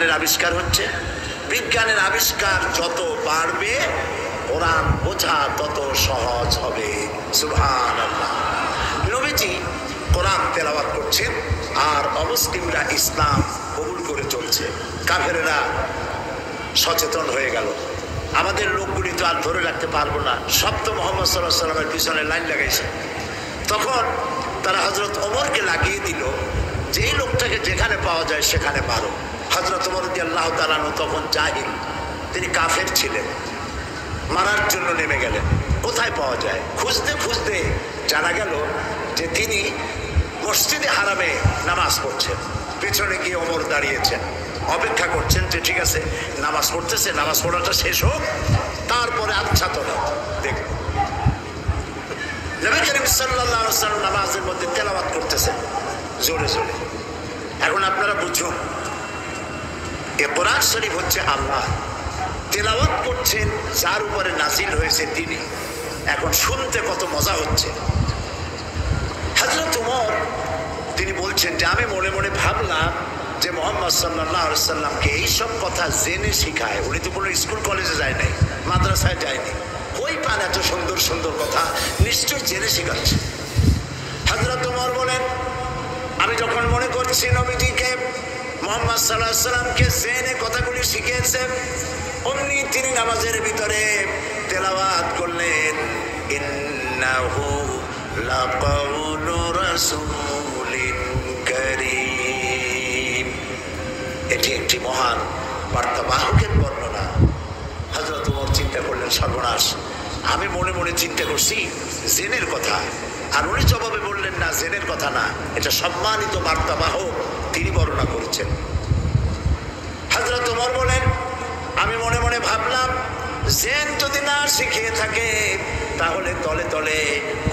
বিজ্ঞানের আবিষ্কার হচ্ছে। বিজ্ঞানের আবিষ্কার যত বাড়বে কোরআন বোঝা তত সহজ হবে। সুবহানাল্লাহ। নবীজি কোরআন তেলাওয়াত করছেন আর অমুসলিমরা ইসলাম কবুল করে চলছে। কাফেরেরা সচেতন হয়ে গেল, আমাদের লোকগুলি তো আর ধরে রাখতে পারবো না, সব তো মোহাম্মদ সাল্লাল্লাহু আলাইহি ওয়াসাল্লামের পিছনে লাইন লাগাইছে। তখন তারা হযরত ওমরকে লাগিয়ে দিল, যেই লোকটাকে যেখানে পাওয়া যায় সেখানে মারো। হযরত ওমর রাদিয়াল্লাহু তাআলা আনহু তখন জাহিল, তিনি কাফের ছিলেন, মারার জন্য নেমে গেলেন। কোথায় পাওয়া যায় খুঁজতে খুঁজতে জানা গেল যে তিনি মসজিদে হারামে নামাজ পড়ছেন। পিছনে গিয়ে ওমর দাঁড়িয়েছেন, অপেক্ষা করছেন যে ঠিক আছে নামাজ পড়তেছে, নামাজ পড়াটা শেষ হোক, তারপরে আচ্ছা তো দেখ। নবী করিম সাল্লাল্লাহু আলাইহি ওয়াসাল্লাম নামাজের মধ্যে তেলাওয়াত করতেছেন জোরে জোরে। এখন আপনারা বুঝুন, এ কোরআন শরীফ হচ্ছে আল্লাহ, তেলাওয়াত করছেন যার উপরে নাজিল হয়েছে তিনি। এখন শুনতে কত মজা হচ্ছে। হযরত ওমর তিনি বলছেন যে আমি মনে মনে ভাবলাম যে মুহাম্মদ সাল্লাল্লাহু আলাইহি ওয়াসাল্লামকে এইসব কথা জেনে শিখায়। উনি তো কোনো স্কুল কলেজে যায় নাই, মাদ্রাসায় যায়নি, ওই পান এত সুন্দর সুন্দর কথা নিশ্চয়ই জেনে শিখাচ্ছে। হযরত ওমর বলেন আমি যখন মনে করছি নবীজিকে মুহাম্মদ সাল্লাল্লাহু আলাইহি ওয়াসাল্লামকে জেনে কথাগুলি শিখিয়েছে, অমনি তিনি নামাজের ভিতরে তেলাওয়াত করলেন, ইন্নাহু লাকাউলু রাসূলিন কারীম। এটি একটি মহান বার্তাবাহকের বর্ণনা। হযরত ওমর চিন্তা করলেন সর্বনাশ, আমি মনে মনে চিন্তা করছি জেনের কথা, আর উনি জবাবে বললেন না জেনের কথা না, এটা সম্মানিত বার্তাবাহক তিনি বর্ণনা করেছেন। হযরত ওমর বলেন আমি মনে মনে ভাবলাম জেন যদি না শিখিয়ে থাকে তাহলে তলে তলে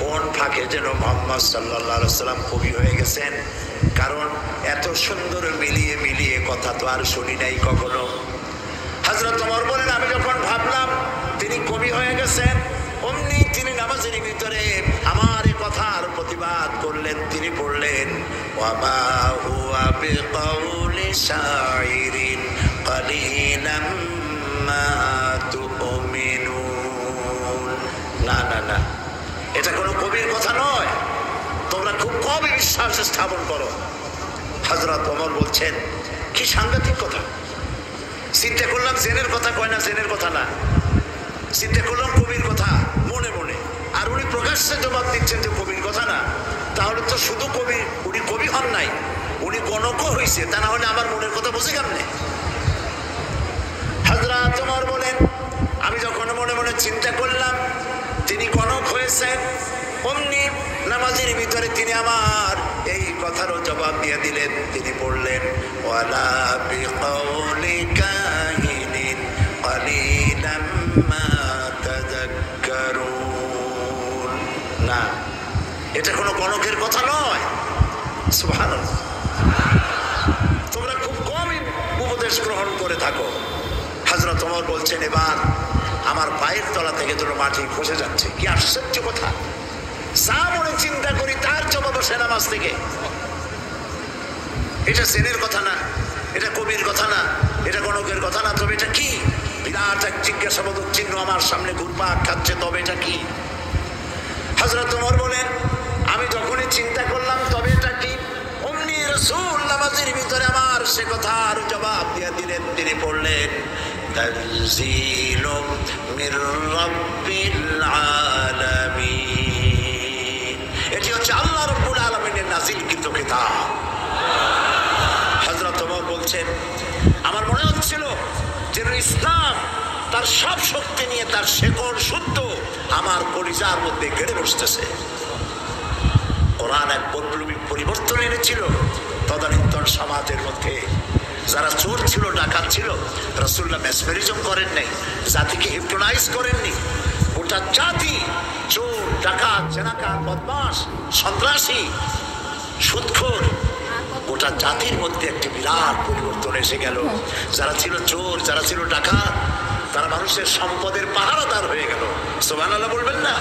কোন ফাঁকে যেন মুহাম্মদ সাল্লাল্লাহু আলাইহি ওয়াসাল্লাম কবি হয়ে গেছেন, কারণ এত সুন্দর মিলিয়ে মিলিয়ে কথা তো আর শুনি নাই কখনো। হযরত ওমর বলেন আমি যখন ভাবলাম তিনি কবি হয়ে গেছেন, অমনি তিনি নামাজের ভিতরে আমার এই কথার প্রতিবাদ করলেন। তিনি বললেন ওয়ামা হুয়া বিকাউলি শাইরিন কালিলাম মা তুমিনুন। না না না, এটা কোনো কবির কথা নয়, তোমরা খুব কমই বিশ্বাস স্থাপন করো। হযরত ওমর বলছেন কি সাংঘাতিক কথা। চিন্তা করলাম জেনের কথা কয় না, জেনের কথা না, চিন্তা করলাম কবির কথা মনে মনে, আর উনি প্রকাশ্যে জবাব দিচ্ছেন যে কবির কথা না। তাহলে তো শুধু কবি, উনি কবি হন নাই, উনি গণকও হয়েছে, তা না হলে আমার মনের কথা বুঝে কেমনে? হযরত ওমর বলেন আমি যখন মনে মনে চিন্তা করলাম তিনি গণক হয়েছেন, অমনি নামাজের ভিতরে তিনি আমার এই কথারও জবাব দিয়ে দিলেন। তিনি বললেন ওয়ালা বিকাউলি কাহিনিন কালিলাম মা তাযাক্কারুন। না, এটা কোনো গণকের কথা নয়। সুবহানাল্লাহ। তোমরা খুব কমই উপদেশ গ্রহণ করে থাকো। হযরত ওমর বলছেন এবার আমার পায়ের তলা থেকে যেন মাটি খসে যাচ্ছে। কি আশ্চর্য কথা, যা মনে চিন্তা করি তার জবাব আসে নামাজ থেকে। এটা জেনের কথা না, এটা কবির কথা না, এটা গণকের কথা না, তবে এটা কি? বিরাট এক জিজ্ঞাসাবোধক চিহ্ন আমার সামনে ঘুরপাক খাচ্ছে, তবে এটা কি? হযরত ওমর বলেন আমি যখনই চিন্তা করলাম তবে এটা কি, অমনি রাসূল নামাজের ভিতরে আমার সে কথার জবাব দিয়ে দিলেন। তিনি পড়লেন তানজিলুম মির রাব্বিল আলামিন। এটি হচ্ছে আল্লাহ রাব্বুল আলামিনের নাযিলকৃত কিতাব। হযরত ওমর বলছেন আমার মনে হচ্ছিল যেন ইসলাম তার সব শক্তি নিয়ে তার শেকড় শুদ্ধ আমার কলিজার মধ্যে গেড়ে বসতেছে। কোরআন এক বৈপ্লবিক পরিবর্তন এনেছিল তদানীন্তন সমাজের মধ্যে। যারা চোর ছিল, ডাকাত ছিল, রাসূলুল্লাহ মেসমেরিজম করেন নাই, জাতিকে হিপনোটাইজ করেননি। গোটা জাতি চোর, ডাকাত, জেনাকার, বদমাশ, সন্ত্রাসী, সুদখোর, গোটা জাতির মধ্যে একটি বিরাট পরিবর্তন এসে গেল। যারা ছিল চোর, যারা ছিল ডাকাত, তারা মানুষের সম্পদের পাহারাদার হয়ে গেল। সুবহানাল্লাহ বলবেন না?